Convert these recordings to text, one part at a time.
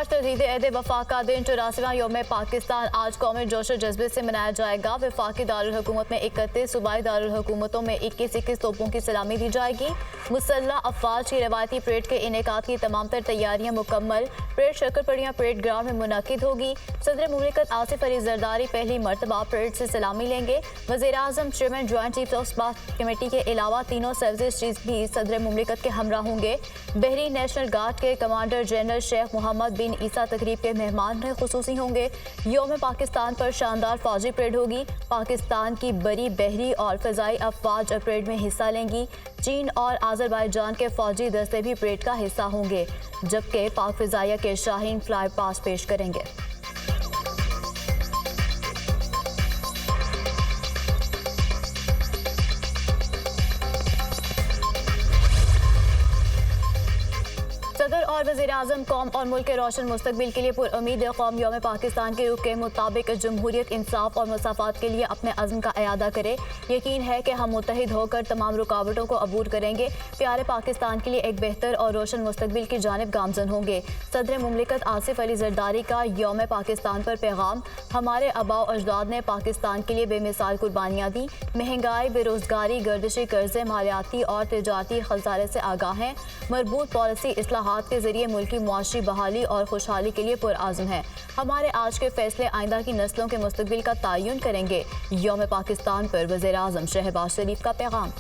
आज तजदीद एहद वफा का दिन 84वां यौम पाकिस्तान आज कौमी जोश और जज्बे से मनाया जाएगा। वफाकी दारुल हुकूमत में 31, सूबाई दारुल हुकूमतों में 21 तोपों की सलामी दी जाएगी। मुसल्लह अफवाज की रवायती परेड के इनेकाद की तमाम तर तैयारियां मुकम्मल। परेड शक्करपड़ियां परेड ग्राउंड में मुनक्किद होगी। सदर मुमलिकत आसिफ अली जरदारी पहली मरतबा परेड से सलामी लेंगे। वज़ीर आज़म chairman joint chief of staff committee के अलावा तीनों सर्विसेज चीफ भी सदर मुमलिकत के हमरा होंगे। बहरीन नेशनल गार्ड के कमांडर जनरल शेख मोहम्मद बिन ईसा तकरीब के मेहमान खुसूसी होंगे। यौम पाकिस्तान पर शानदार फौजी परेड होगी। पाकिस्तान की बड़ी बहरी और फ़ज़ाई अफवाज परेड में हिस्सा लेंगी। चीन और आज़रबाईजान के फौजी दस्ते भी परेड का हिस्सा होंगे, जबकि पाक फ़िज़ाइया के शाहीन फ्लाई पास पेश करेंगे। सदर और वज़ीर आज़म कौम और मुल्क के रोशन मुस्तकबिल के लिए पुरउम्मीद कौम यौम पाकिस्तान के रुख के मुताबिक जमहूरियत, इंसाफ और मुसाफात के लिए अपने अज़्म का अयादा करे। यकीन है कि हम मुत्तहिद होकर तमाम रुकावटों को अबूर करेंगे। प्यारे पाकिस्तान के लिए एक बेहतर और रोशन मुस्तकबिल की जानिब गामजन होंगे। सदर मुमलिकत आसिफ अली जरदारी का यौम पाकिस्तान पर पैगाम। हमारे आबाओ अजदाद ने पाकिस्तान के लिए बेमिसाल कुर्बानियाँ दी। महंगाई, बेरोजगारी, गर्दिशी कर्जे, मालियाती और तिजारती खसारे से आगाह हैं। मरबूत पॉलिसी इस्लाहात के जरिए मुल्की मुआशी बहाली और खुशहाली के लिए पुरआज़म है। हमारे आज के फैसले आइंदा की नस्लों के मुस्तकबिल का तयन करेंगे। यौम पाकिस्तान पर वज़ीर आज़म शहबाज शरीफ का पैगाम।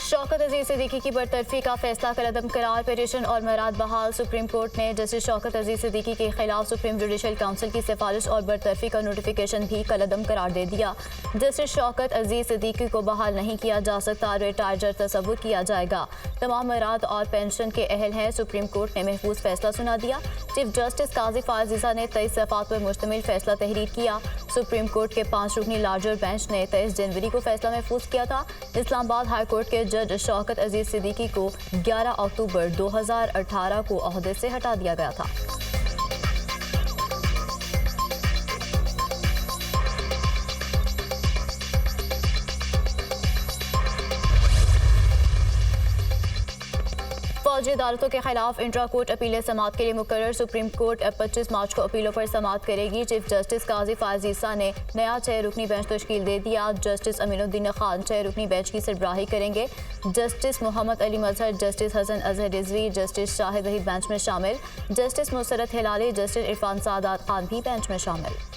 शौकत अजीज सिद्दीकी की बरतरफी का फैसला कलअदम करार। पिटीशन और मराद बहाल। सुप्रीम कोर्ट ने जस्टिस शौकत अजीज सिद्दीकी के खिलाफ सुप्रीम जुडिशल काउंसिल की सिफारिश और बरतरफी का नोटिफिकेशन भी कलअदम करार दे दिया। जस्टिस शौकत अजीज सिद्दीकी को बहाल नहीं किया जा सकता, रिटायर्ड जज तसव्वुर किया जाएगा। तमाम मराद और पेंशन के अहल हैं। सुप्रीम कोर्ट ने महफूज फैसला सुना दिया। चीफ जस्टिस काजी फाजिजा ने 23 सफ़ात पर मुश्तमिल फैसला तहरीर किया। सुप्रीम कोर्ट के 5 रुकनी लार्जर बेंच ने 23 जनवरी को फैसला महफूज किया था। इस्लामाबाद हाई कोर्ट के जज शौकत अजीज सिद्दीकी को 11 अक्टूबर 2018 को ओहदे से हटा दिया गया था। फौजी अदालतों के खिलाफ इंट्रा कोर्ट अपीलें समाअत के लिए मुकर्रर। सुप्रीम कोर्ट 25 मार्च को अपीलों पर समाअत करेगी। चीफ जस्टिस काजी फाजिसा ने नया 6 रुकनी बेंच तश्कील दे दिया। जस्टिस अमीनुद्दीन खान 6 रुकनी बेंच की सरबराही करेंगे। Justice Mohammad Ali Mazhar, justice Hasan Azhar Rizvi, justice Shahid Waheed bench में शामिल। जस्टिस मुसरत हिलाली, जस्टिस इरफान सादात खान भी बेंच में शामिल।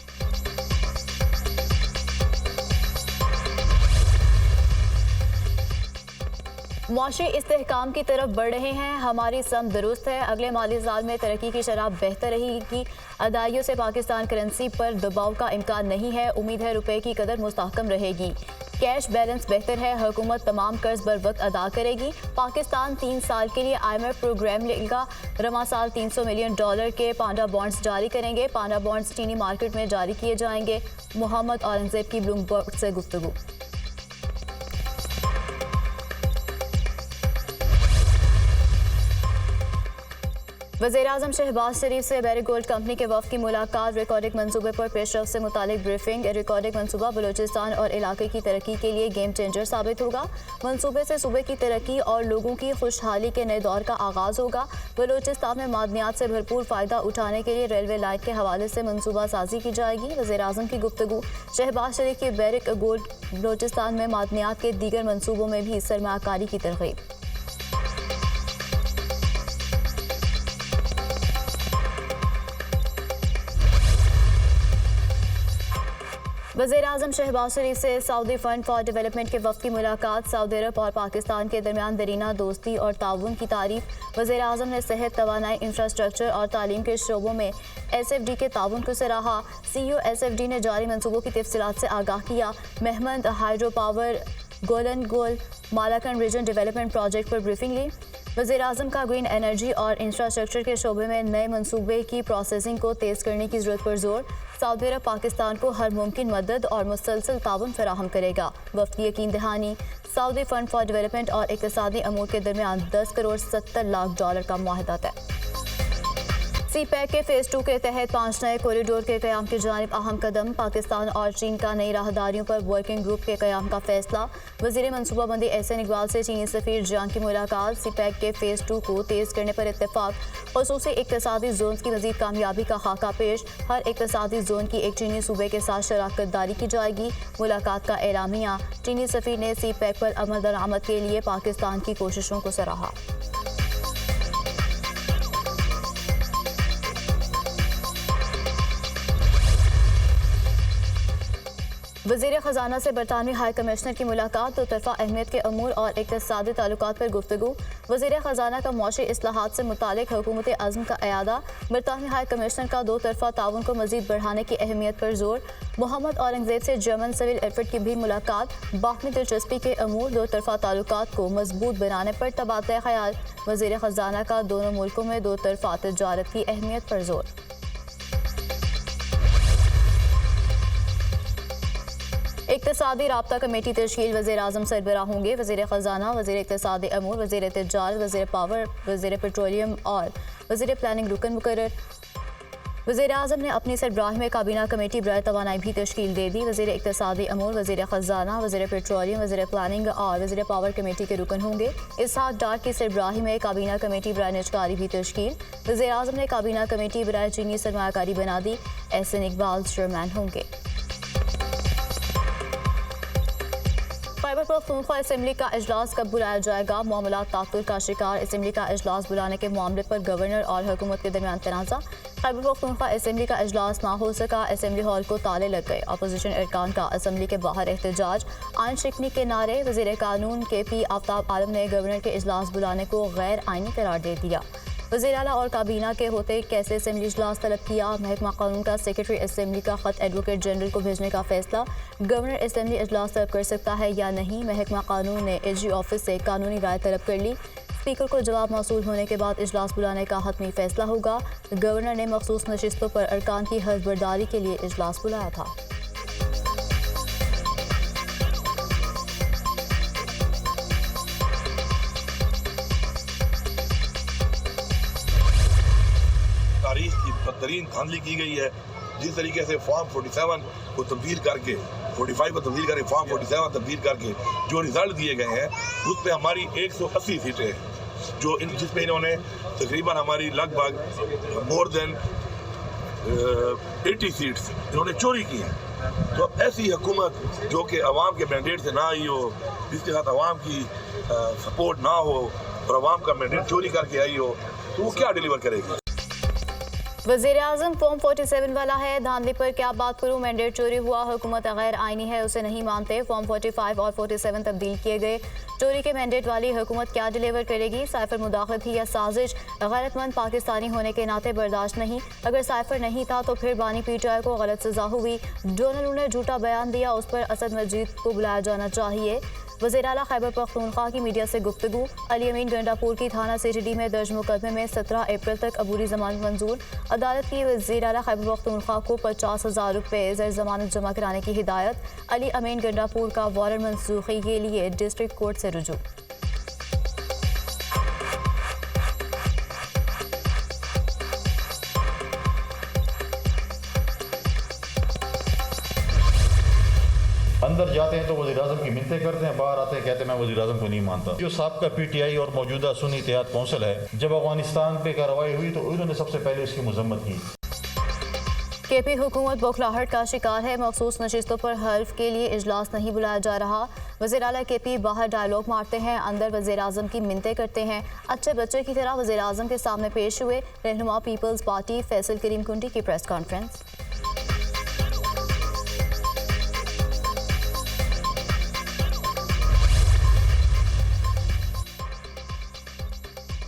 मुआशी इस्तेहकाम की तरफ बढ़ रहे हैं। हमारी सम दुरुस्त है। अगले माली साल में तरक्की की शरह बेहतर रहेगी। अदाइयों से पाकिस्तान करेंसी पर दबाव का इम्कान नहीं है। उम्मीद है रुपए की कदर मुस्तहकम रहेगी। कैश बैलेंस बेहतर है। हुकूमत तमाम कर्ज बर वक्त अदा करेगी। पाकिस्तान 3 साल के लिए IMF प्रोग्राम लेगा। रवां साल $300 मिलियन के पांडा बॉन्ड्स जारी करेंगे। पांडा बॉन्ड्स चीनी मार्केट में जारी किए जाएंगे। मोहम्मद औरंगजेब की ब्लूमबर्ग से गुफ्तगू। वज़ीर आज़म शहबाज शरीफ से बैरिक गोल्ड कंपनी के वफ़द की मुलाकात। रिकॉर्डिंग मंसूबे पर पेशरफ से मुतालिक ब्रीफिंग। रिकॉर्डिंग मंसूबा बलूचिस्तान और इलाके की तरक्की के लिए गेम चेंजर साबित होगा। मंसूबे से सूबे की तरक्की और लोगों की खुशहाली के नए दौर का आगाज़ होगा। बलूचिस्तान में मादनियात से भरपूर फ़ायदा उठाने के लिए रेलवे लाइन के हवाले से मनसूबा साजी की जाएगी। वज़ीर आज़म की गुफ्तगू। शहबाज शरीफ की बैरिक गोल्ड बलूचिस्तान में मादनियात के दीगर मनसूबों में भी सरमायाकारी की तरगीब। वज़ीर आज़म शहबाज शरीफ से सऊदी फंड फॉर डेवलपमेंट के वफ़द की मुलाकात। सऊदी अरब और पाकिस्तान के दरमियान दरीना दोस्ती और ताउन की तारीफ। वज़ीर आज़म ने सेहत, तवानाई, इंफ्रास्ट्रक्चर और तालीम के शोबों में SFD के ताउन को सराहा। CEO SFD ने जारी मनसूबों की तफसीलात से आगाह किया। महमद हाइड्रो पावर गोलन गोल मालाकन रीजन डेवलपमेंट प्रोजेक्ट पर ब्रीफिंग ली। वज़ीर आज़म का ग्रीन एनर्जी और इंफ्रास्ट्रक्चर के शोबे में नए मनसूबे की प्रोसेसिंग को तेज़ करने की ज़रूरत पर जोर। सऊदी अरब पाकिस्तान को हर मुमकिन मदद और मुसलसल ताउन फराहम करेगा। वफ़द की यकीन दहानी। सऊदी फंड फॉर डेवलपमेंट और इक़्तिसादी अमूर के दरमियान $10 करोड़ 70 लाख का मुआहदा तय। सी पैक के फेज 2 के तहत 5 नए कॉरिडोर के क़याम की जानिब अहम कदम। पाकिस्तान और चीन का नई राहदारियों पर वर्किंग ग्रुप के क़याम का फैसला। वज़ीर मनसूबाबंदी एहसन इकबाल से चीनी सफ़ीर जियांग की मुलाकात। सी पैक के फेज 2 को तेज़ करने पर इत्तेफाक। ख़ुसूसी इक़्तिसादी जोन की मज़ीद कामयाबी का खाका पेश। हर इक़्तिसादी जोन की एक चीनी सूबे के साथ शराकत दारी की जाएगी। मुलाकात का एलामिया। चीनी सफ़ीर ने सी पैक पर अमल दरामद के लिए पाकिस्तान की कोशिशों को सराहा। वज़ीर ख़जाना से बरतानवी हाई कमिश्नर की मुलाकात। दो तरफ़ा अहमियत के अमूर और इक़्तिसादी ताल्लुकात पर गुफ्तगू। वज़ीर ख़जाना का मौशी इस्लाहात से मुतालिक हुकूमत आज़म का अयादा। बरतानवी हाई कमिश्नर का दो तरफ़ा ताउन को मज़ीद बढ़ाने की अहमियत पर जोर। मोहम्मद औरंगज़ेब से जर्मन सिविल एयरफील्ड की भी मुलाकात। बाहमी दिलचस्पी के अमूर, दो तरफ़ा ताल्लुकात को मजबूत बनाने पर तबादला ख़याल। वज़ीर ख़जाना का दोनों मुल्कों में दो तरफ़ा तिजारत की अहमियत पर जोर। इक़्तिसादी राब्ता कमेटी तश्कील। वज़ीर आज़म सरबराह होंगे। वज़ीर ख़जाना, वज़ीर इक़्तिसादी अमूर, वज़ीर तिजारत, वज़ीर पावर, वज़ीर पेट्रोलियम और वज़ीर प्लानिंग रुकन मुकर्रर। वज़ीर आज़म ने अपनी सरबराही में काबीना कमेटी बराए तवानाई भी तश्कील दे दी। वज़ीर इक़्तिसादी अमूर, वज़ीर ख़जाना, वज़ीर पेट्रोलियम, वज़ीर प्लानिंग और वज़ीर पावर कमेटी के रुकन होंगे। इसहाक़ डार की सरबराही में काबीना कमेटी बराए निजकारी भी तश्कील। वज़ीर आज़म ने काबीना कमेटी बराए चीनी सरमायाकारी बना दी। एहसन इकबाल चेयरमैन होंगे। खैबर पख्तूनख्वा असम्बली का इजलास कब बुलाया जाएगा? मामलात ताख़ुर का शिकार। असम्बली का इजलास बुलाने के मामले पर गवर्नर और हुकूमत के दरमियान तनाज़ा। खैबर पख्तूनख्वा असम्बली का इजलास ना हो सका। असम्बली हॉल को ताले लग गए। अपोजिशन अरकान का असम्बली के बाहर एहतजाज। आइन शिकनी के नारे। वज़ीर कानून KP आफ्ताब आलम ने गवर्नर के इजलास बुलाने को गैर आइनी करार दे दिया। वज़ीर आला और काबीना के होते कैसे असम्बली इजलास तलब किया। महकमा कानून का सेक्रेटरी असम्बली का ख़त एडवोकेट जनरल को भेजने का फैसला। गवर्नर असम्बली इजलास तलब कर सकता है या नहीं। महकमा कानून ने AG ऑफिस से कानूनी राय तलब कर ली। स्पीकर को जवाब मौसूल होने के बाद इजलास बुलाने का हतमी फैसला होगा। गवर्नर ने मखसूस नशिस्तों पर अरकान की हर्फबरदारी के लिए इजलास बुलाया था। तारीख की बदतरीन धांधली की गई है। जिस तरीके से फॉर्म 47 को तब्दील करके 45 को तब्दील करके फॉर्म 47 तब्दील करके जो रिजल्ट दिए गए हैं उस पर हमारी 180 सीटें हैं जो जिसमें इन्होंने तकरीबन हमारी लगभग मोर देन 80 सीट्स इन्होंने चोरी की हैं। तो अब ऐसी हुकूमत जो कि अवाम के मैंडेट से ना आई हो, जिसके साथ अवाम की सपोर्ट ना हो और अवाम का मैंडेट चोरी करके आई हो, तो वो क्या डिलीवर करेगी? वज़ीर आज़म फॉर्म 47 वाला है, धांधली पर क्या बात करूं? मैंडेट चोरी हुआ, हुकूमत गैर आइनी है, उसे नहीं मानते। फॉर्म 45 और 47 तब्दील किए गए। चोरी के मैंडेट वाली हुकूमत क्या डिलीवर करेगी? साइफर मुदाखलत थी या साजिश? गैरतमंद पाकिस्तानी होने के नाते बर्दाश्त नहीं। अगर साइफर नहीं था तो फिर बानी PTI को गलत सजा हुई। डोनाल्ड ने झूठा बयान दिया, उस पर असद मजीद को बुलाया जाना चाहिए। वज़ीर आला खैबर पख्तूनख्वा की मीडिया से गुफ्तगू। अली अमीन गंडापुर की थाना CTD में दर्ज मुकदमे में 17 अप्रैल तक अबूरी जमानत मंजूर। अदालत की वज़ीर आला खैबर पख्तूनख्वा को 50,000 रुपये ज़र जमानत जमा कराने की हिदायत। अली अमीन गंडापुर का वारंट मनसूखी के लिए डिस्ट्रिक्ट कोर्ट से रुजू। अंदर जाते हैं तो वज़ीर आज़म की मिन्नतें करते हैं, बाहर आते हैं कहते हैं मैं वज़ीर आज़म को नहीं मानता। जो साबका PTI और मौजूदा सुन्नी इत्तेहाद कौंसिल है, जब अफगानिस्तान पे कार्रवाई हुई तो उन्होंने सबसे पहले इसकी मजम्मत की। KP हुकूमत बौखलाहट का शिकार है। मखसूस नशिस्तों पर हल्फ के लिए इजलास नहीं बुलाया जा रहा। वज़ीर आला KP बाहर डायलॉग मारते हैं, अंदर वज़ीर आज़म की मिन्नतें करते हैं। अच्छे बच्चे की तरह वज़ीर आज़म के सामने पेश हुए। रहनुमा पीपल्स पार्टी फैसल करीम कुंडी की press conference.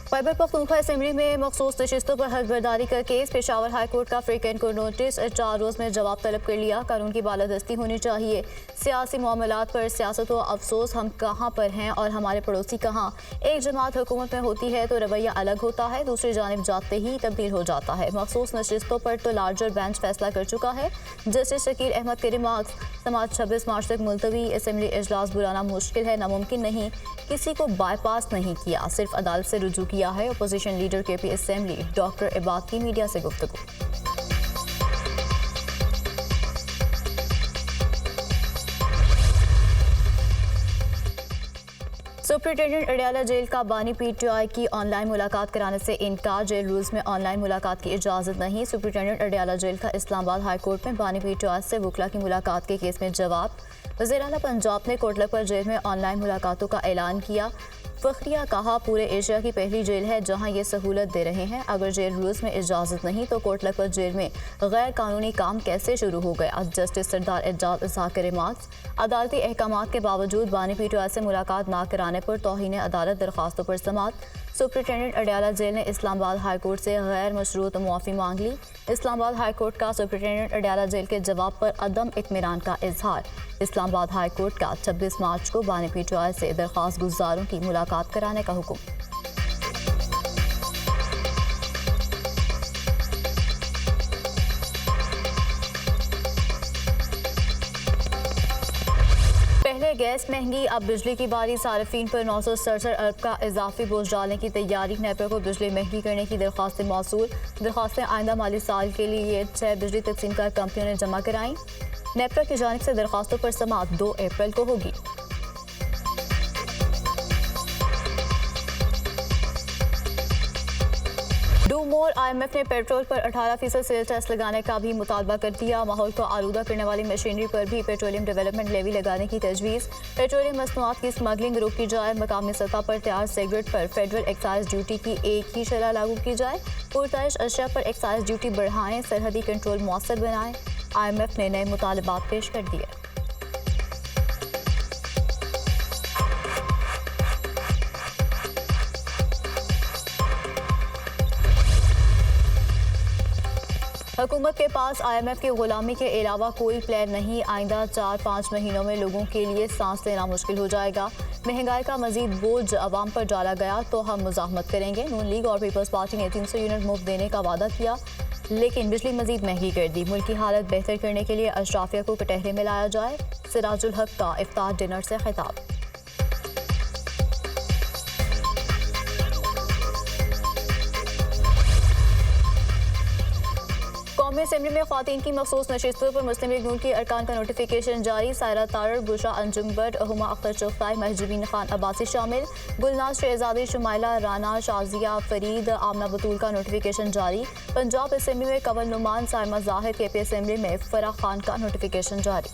Khyber Pakhtunkhwa assembly में मखसूस नशिस्तों पर हल्फबरदारी का केस। पेशावर हाई कोर्ट का फ्रीकेंट को नोटिस, 4 रोज़ में जवाब तलब कर लिया। कानून की बालादस्ती होनी चाहिए। सियासी मामलात पर सियासत व अफसोस, हम कहाँ पर हैं और हमारे पड़ोसी कहाँ। एक जमात हुकूमत में होती है तो रवैया अलग होता है, दूसरी जानिब जाते ही तब्दील हो जाता है। मखसूस नशिस्तों पर तो लार्जर बेंच फैसला कर चुका है। जस्टिस शकील अहमद के रिमार्क्स, समाज 26 मार्च तक मुलतवी। असेंबली इजलास बुलाना मुश्किल है, नामुमकिन नहीं। किसी को बाईपास नहीं किया, सिर्फ अदालत से रुजू किया। किया है। Opposition leader KP assembly doctor Ibad की मीडिया से गुफ्तगू। सुप्रिंटेंडेंट अडयाला जेल का बानी PTI की ऑनलाइन मुलाकात कराने से इनकार। जेल रूल्स में ऑनलाइन मुलाकात की इजाज़त नहीं। सुप्रिंटेंडेंट अडयाला जेल का इस्लामाबाद हाई कोर्ट में बानी PTI से वकला की मुलाकात के केस में जवाब। वज़ीर आला पंजाब ने कोटलखपत जेल में ऑनलाइन मुलाकातों का ऐलान किया। फखरिया कहा, पूरे एशिया की पहली जेल है जहां ये सहूलत दे रहे हैं। अगर जेल रूल्स में इजाज़त नहीं तो कोटलखपत जेल में गैर कानूनी काम कैसे शुरू हो गया। जस्टिस सरदार एजाज इसहाक के रिमार्क्स। अदालती अहकामात के बावजूद बानी PTI से मुलाकात ना कराने पर तौहीन अदालत दरखास्तों पर समाअत। सुप्रिंटेंडेंट अडयाला जेल ने इस्लामाबाद हाई कोर्ट से गैर मशरूत मुआफ़ी मांग ली। इस्लामाबाद हाई कोर्ट का सुप्रिंटेंडेंट अडयाला जेल के जवाब पर अदम इत्मीनान का इजहार। इस्लामाबाद हाई कोर्ट का 26 मार्च को बानी PTI से दरख्वास्त गुजारों की मुलाकात कराने का हुक्म। पहले गैस महंगी, अब बिजली की बारी। सार्फिन पर 967 अरब का इजाफी बोझ डालने की तैयारी। नेपरा को बिजली महंगी करने की दरख्वास्तें मौसूल। दरख्वास्तें आइंदा माली साल के लिए 6 बिजली तकसीमकार कंपनियों ने जमा कराई। नेपरा की जानिब से दरख्वास्तों पर समाअत 2 अप्रैल को होगी। Do more. IMF ने पेट्रोल पर 18% सेल टैक्स लगाने का भी मुतालबा कर दिया। माहौल को आलूदा करने वाली मशीनरी पर भी पेट्रोलियम डेवलपमेंट लेवी लगाने की तजवीज़। पेट्रोलियम मसनूआत की स्मगलिंग रोकी जाए। मकामी सतह पर तैयार सिगरेट पर फेडरल एक्साइज ड्यूटी की एक ही शरह लागू की जाए। पुरताइश अशिया पर एक्साइज ड्यूटी बढ़ाएं। सरहदी कंट्रोल मौसर बनाएं। IMF ने नए मुतालबात पेश कर दिए। हुकूमत के पास IMF की गुलामी के अलावा कोई प्लान नहीं। आइंदा 4-5 महीनों में लोगों के लिए सांस लेना मुश्किल हो जाएगा। महंगाई का मजीद बोझ अवाम पर डाला गया तो हम मुजाहमत करेंगे। नून लीग और पीपल्स पार्टी ने 300 यूनिट मुफ्त देने का वादा किया, लेकिन बिजली मजीद महंगी कर दी। मुल्क की हालत बेहतर करने के लिए अशराफिया को कटहरे में लाया जाए। सिराजुल हक का इफ्तार डिनर से खिताब। कौमी असेंबली में ख्वातीन की मखसूस नशिस्तों पर मुस्लिम लीग नून के अरकान का नोटिफिकेशन जारी। सायरा तारड़, बुशरा अंजुम बट, हुमा अख्तर चुगताई, महजबीन खान अब्बासी शामिल। गुलनाज शहजादी, शुमाइला राना, शाजिया फरीद, आमना बतूल का नोटिफिकेशन जारी। पंजाब असेंबली में कमल नुमान, साइमा जाहिद। KP असेंबली में फराह खान का नोटिफिकेशन जारी।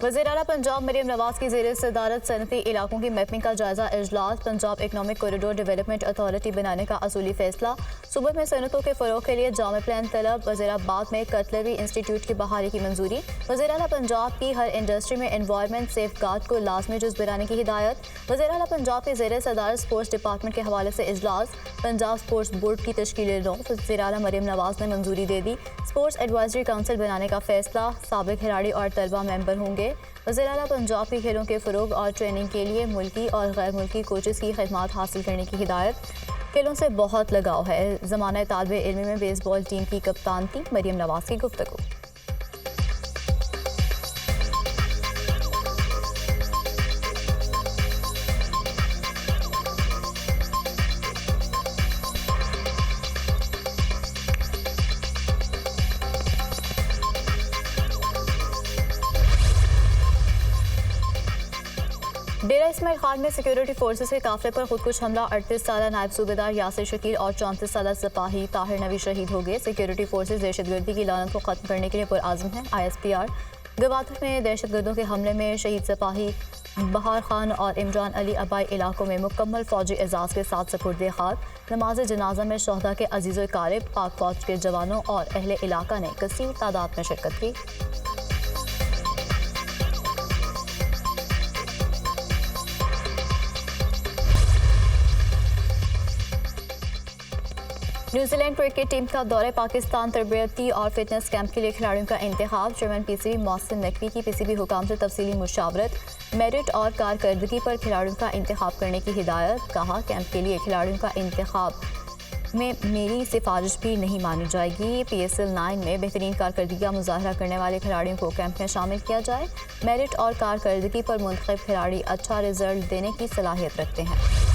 वज़ीर आला पंजाब मरियम नवाज की ज़ेर सदारत सनती इलाकों की मैपिंग का जायजा इजलास। Punjab economic corridor development authority बनाने का असूली फैसला। सूबे में सनतों के फ़रोग़ के लिए जामे प्लान तलब। वज़ीराबाद में कटलरी इंस्टीट्यूट की बहाली की मंजूरी। वज़ीर आला पंजाब की हर इंडस्ट्री में एनवायरनमेंट सेफ गार्ड को लाजमी जुज़ बनाने की हिदायत। वज़ीर आला पंजाब की ज़ेर सदारत स्पोर्ट्स डिपार्टमेंट के हवाले से इजलास। पंजाब स्पोर्ट्स बोर्ड की तश्कील नौ। वज़ीर आला मरियम नवाज ने मंजूरी दे दी। स्पोर्ट्स एडवाइजरी काउंसिल बनाने का फैसला। साबिक खिलाड़ी और तलबा मेंबर होंगे। वज़ीर आला पंजाब की खेलों के फ़रोग़ और ट्रेनिंग के लिए मुल्की और गैर मुल्की कोचेस की खिदमात हासिल करने की हिदायत। खेलों से बहुत लगाव है। ज़माना तालिबे इल्म में बेसबॉल टीम की कप्तान थी मरियम नवाज की गुफ्तगू। डेरा इस्माइल खान में सिक्योरिटी फोर्सेस के काफिले पर खुदकुश हमला। 38 साला नायब सूबेदार यासिर शकील और 34 साला सिपाही ताहिर नवी शहीद हो गए। सिक्योरिटी फोर्सेस दहशतगर्दी की लानत को खत्म करने के लिए पुरआज़म हैं। ISPR गवादर में दहशतगर्दों के हमले में शहीद सिपाही बहार खान और इमरान अली आबाई इलाकों में मुकम्मल फौजी एजाज़ के साथ सपुर्द खाक। नमाज जनाजा में शहदा के अजीज़ो कारब, पाक फौज के जवानों और अहले इलाका ने कसीर तादाद में शिरकत की। न्यूजीलैंड क्रिकेट टीम का दौरे पाकिस्तान तरबियती और फिटनेस कैंप के लिए खिलाड़ियों का इंतखाब। चेयरमैन PCB मोहसिन नकवी की PCB हुकाम से तफसीली मुशावरत। मेरिट और कारकर्दगी पर खिलाड़ियों का इंतखाब करने की हिदायत। कहा, कैंप के लिए खिलाड़ियों का इंतखाब में मेरी सिफारिश भी नहीं मानी जाएगी। PSL 9 में बेहतरीन कारकर्दगी का मुजाहरा करने वाले खिलाड़ियों को कैंप में शामिल किया जाए। मेरिट और कारकर्दगी पर मुंतखब खिलाड़ी अच्छा रिजल्ट देने की सलाहियत रखते हैं।